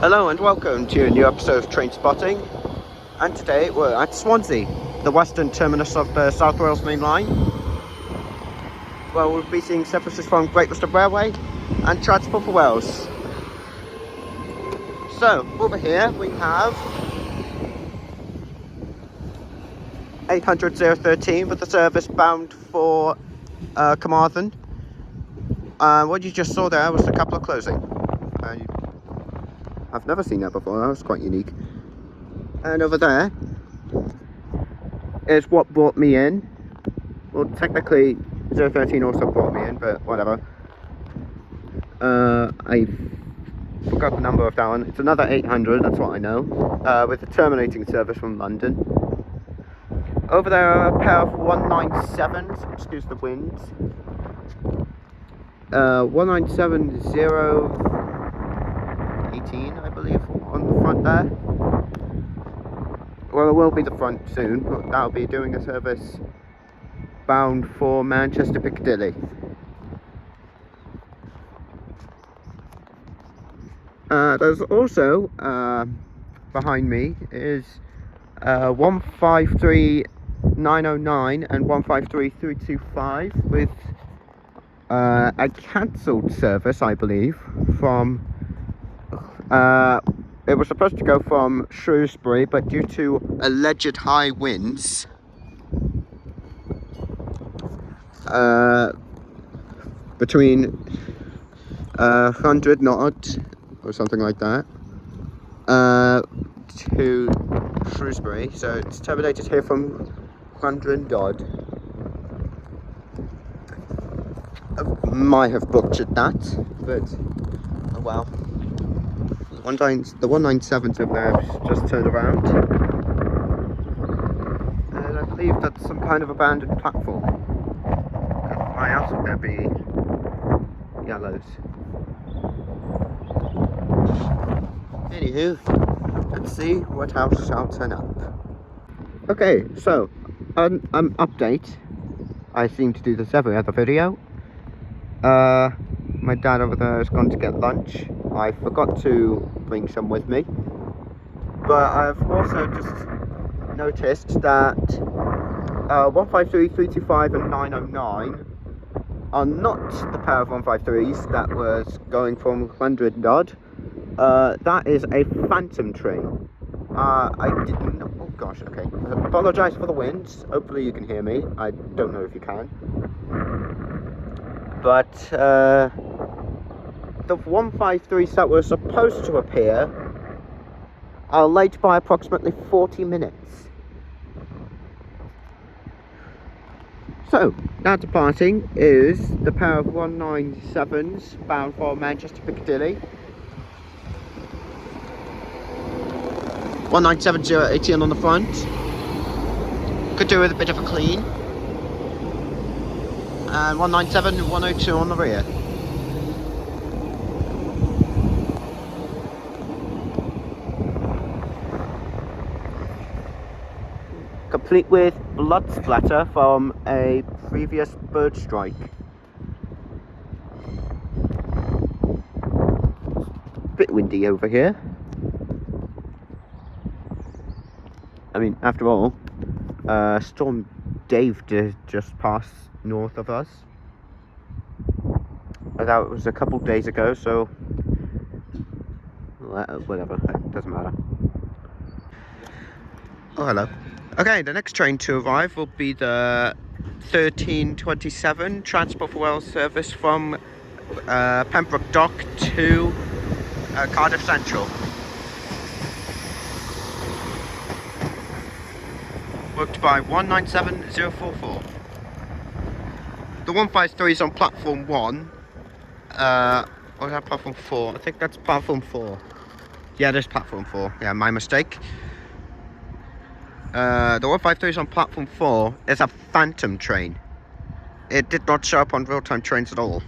Hello and welcome to a new episode of Train Spotting, and today we're at Swansea, the western terminus of the South Wales Main Line. Well, we'll be seeing services from Great Western Railway and Transport for Wales. So, over here we have 800-013 with the service bound for Carmarthen. What you just saw there was the couple of closing. I've never seen that before, that was quite unique. And over there is what brought me in. Well, technically 013 also brought me in, but whatever. I forgot the number of that one. It's another 800, that's what I know, with the terminating service from London. Over there are a pair of 197s, excuse the winds. 197-018, I believe, on the front there. Well, it will be the front soon, but that'll be doing a service bound for Manchester Piccadilly. There's also, behind me, is 153-909 and 153-325 with a cancelled service, I believe, from it was supposed to go from Shrewsbury, but due to alleged high winds, between 100 knots or something like that, to Shrewsbury, so it's terminated here from 100 odd. I might have butchered that, but oh well. The 197s over there have just turned around, and I believe that's some kind of abandoned platform. Why else would there be yellows? Anywho, let's see what else shall turn up. Okay, so an update. I seem to do this every other video. My dad over there has gone to get lunch. I forgot to bring some with me, but I've also just noticed that 153, 325 and 909 are not the pair of 153s that was going from 100 odd. That is a phantom train. I didn't know. Oh gosh, okay. I apologise for the winds. Hopefully you can hear me. I don't know if you can. But the 153s that were supposed to appear are late by approximately 40 minutes. So, now departing is the pair of 197s bound for Manchester Piccadilly. 197-018 on the front. Could do with a bit of a clean. And 197-102 on the rear. Complete with blood splatter from a previous bird strike. Bit windy over here. I mean, after all, Storm Dave did just pass north of us. That was a couple days ago, so whatever, it doesn't matter. Oh, hello. Okay, the next train to arrive will be the 1327 Transport for Wales service from Pembroke Dock to Cardiff Central. Booked by 197-044. The 153 is on platform 1. Or is that platform 4? I think that's platform 4. Yeah, it is platform 4. Yeah, my mistake. The 153 is on platform 4. It's a phantom train. It did not show up on real-time trains at all.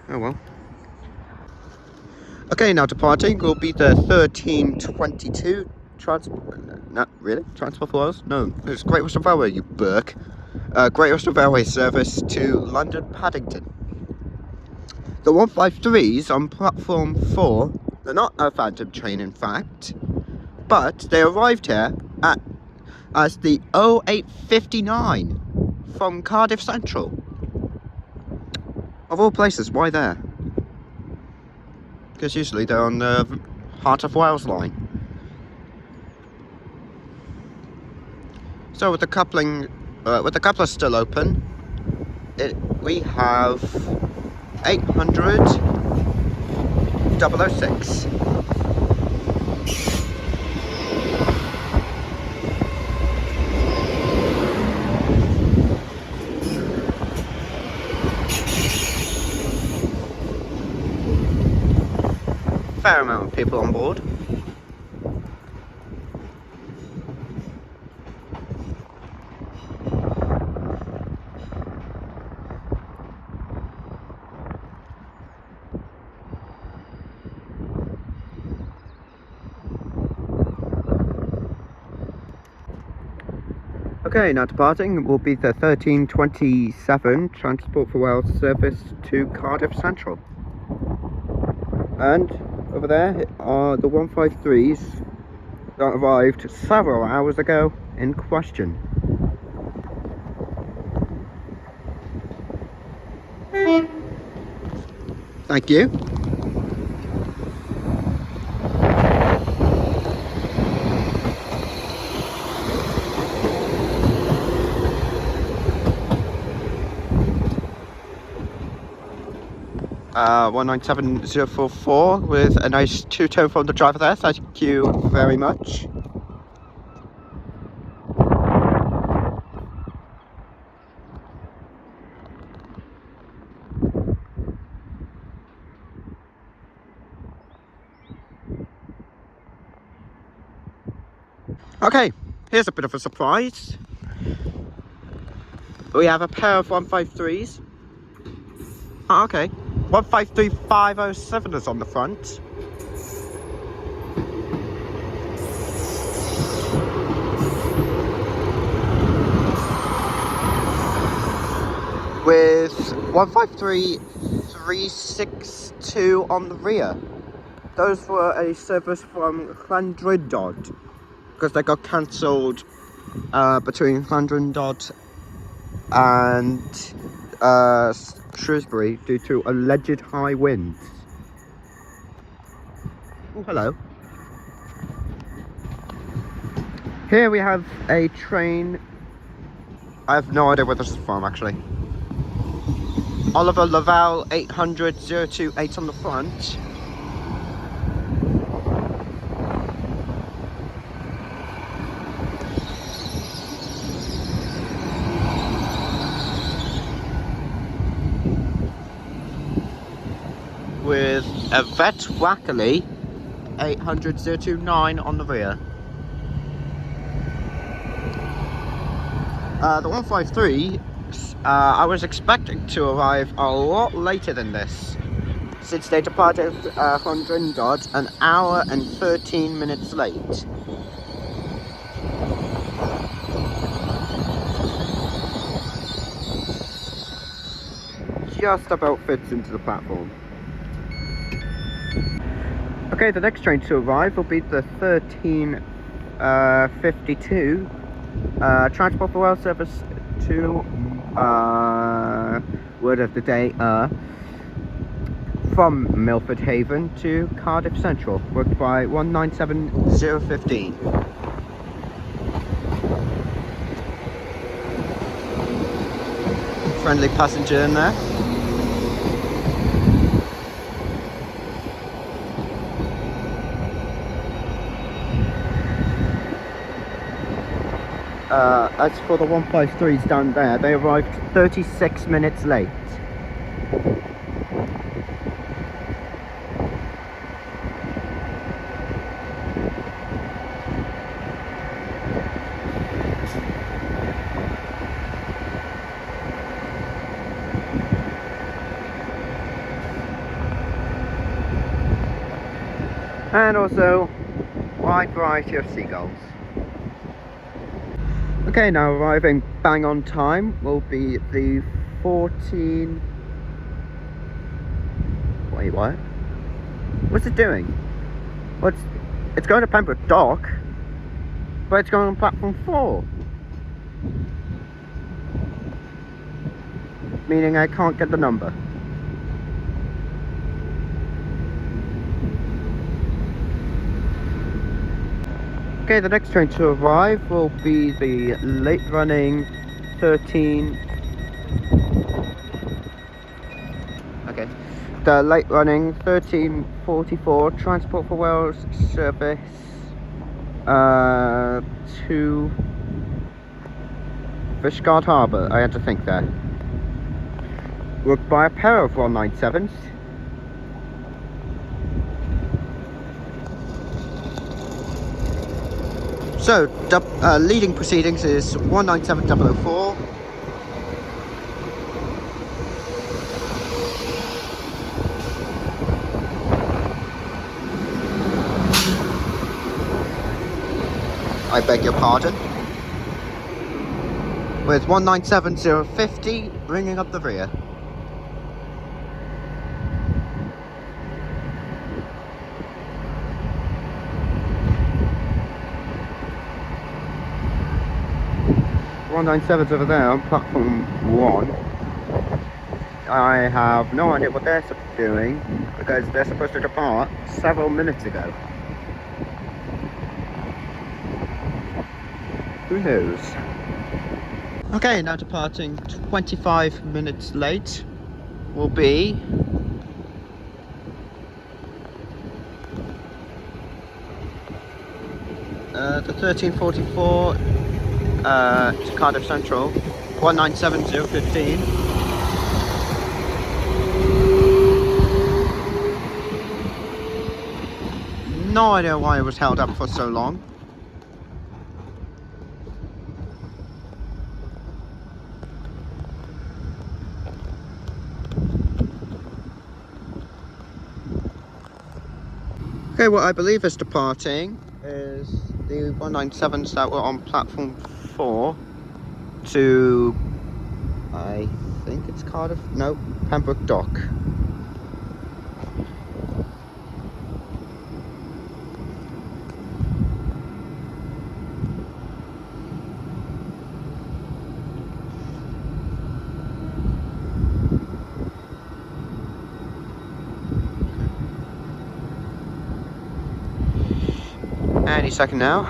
Oh well. Okay, now departing will be the 1322 Not really? Transport for Wales? No, it's Great Western Railway, you Burke. Great Western Railway service to London Paddington. The 153s on platform 4, they're not a phantom train in fact, but they arrived here as the 0859 from Cardiff Central. Of all places, why there? Because usually they're on the Heart of Wales line. So with the coupler still open, we have 800 006. Fair amount of people on board. Okay, now departing will be the 1327 Transport for Wales service to Cardiff Central. And over there are the 153s that arrived several hours ago in question. Thank you. Uh, 197044 with a nice two-tone from the driver there. Thank you very much. Okay, here's a bit of a surprise. We have a pair of 153s. Oh, okay. 153507 is on the front. With 153362 on the rear. Those were a service from Llandrindod, because they got cancelled between Llandrindod and Shrewsbury due to alleged high winds. Oh, hello. Here we have a train. I have no idea where this is from actually. Oliver Laval 800 028 on the front. With a Vet Wackerley 800 029 on the rear. The 153, I was expecting to arrive a lot later than this, since they departed from Llandrindod an hour and 13 minutes late. Just about fits into the platform. Okay, the next train to arrive will be the 1352 Transport for Wales service to word of the day from Milford Haven to Cardiff Central, worked by 197015. Friendly passenger in there. As for the 153s down there, they arrived 36 minutes late. And also wide variety of seagulls. Okay, now arriving bang on time will be the 14... Wait, what? What's it doing? It's going to Pembroke Dock, but it's going on platform 4. Meaning I can't get the number. Okay, the next train to arrive will be the late running 13... Okay. The late running 1344 Transport for Wales service to Fishguard Harbour. I had to think there. Worked by a pair of 197s. So, leading proceedings is 197004. I beg your pardon. With 197050 bringing up the rear. .197's over there on platform 1. I have no idea what they're doing because they're supposed to depart several minutes ago. Who knows? Okay, now departing 25 minutes late will be the 1344 to Cardiff Central, 197015. No idea why it was held up for so long. Okay, what I believe is departing is the 197s that were on platform 4 to, I think it's Cardiff, no, Pembroke Dock. Any second now.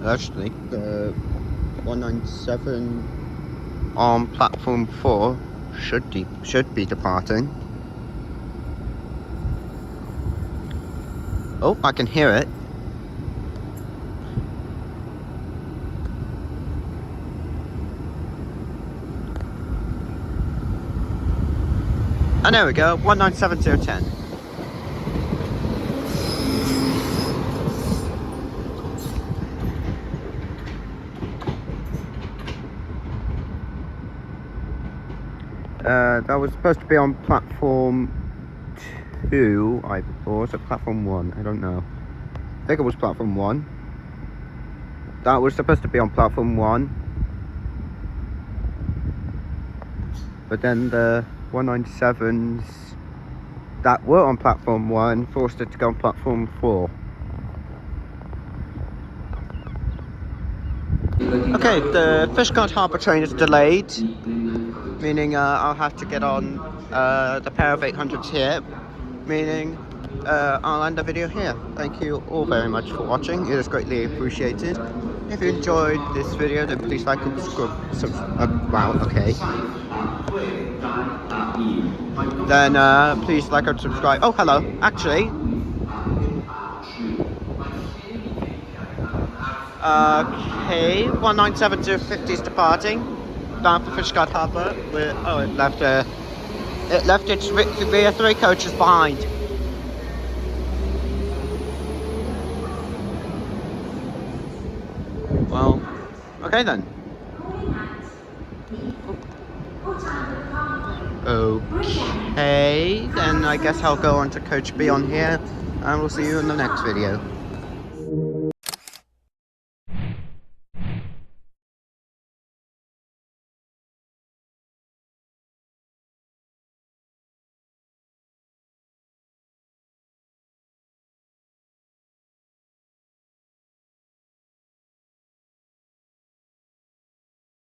Actually, the 197 on platform 4 should be departing. Oh, I can hear it. And there we go, 197010. That was supposed to be on platform 2, or was it platform 1? I don't know. I think it was platform 1. That was supposed to be on platform 1. But then the 197s that were on platform 1 forced it to go on platform 4. Okay, the Fishguard Harbour train is delayed, meaning I'll have to get on the pair of 800s here, meaning I'll end the video here. Thank you all very much for watching, it is greatly appreciated. If you enjoyed this video, then please like and subscribe. Wow, okay. Then please like and subscribe. Oh, hello, actually. Okay, 197050 is departing down for Fishguard Harbour. Oh, it left its rear 3 coaches behind. Okay then. Okay, then I guess I'll go on to Coach B on here, and we'll see you in the next video.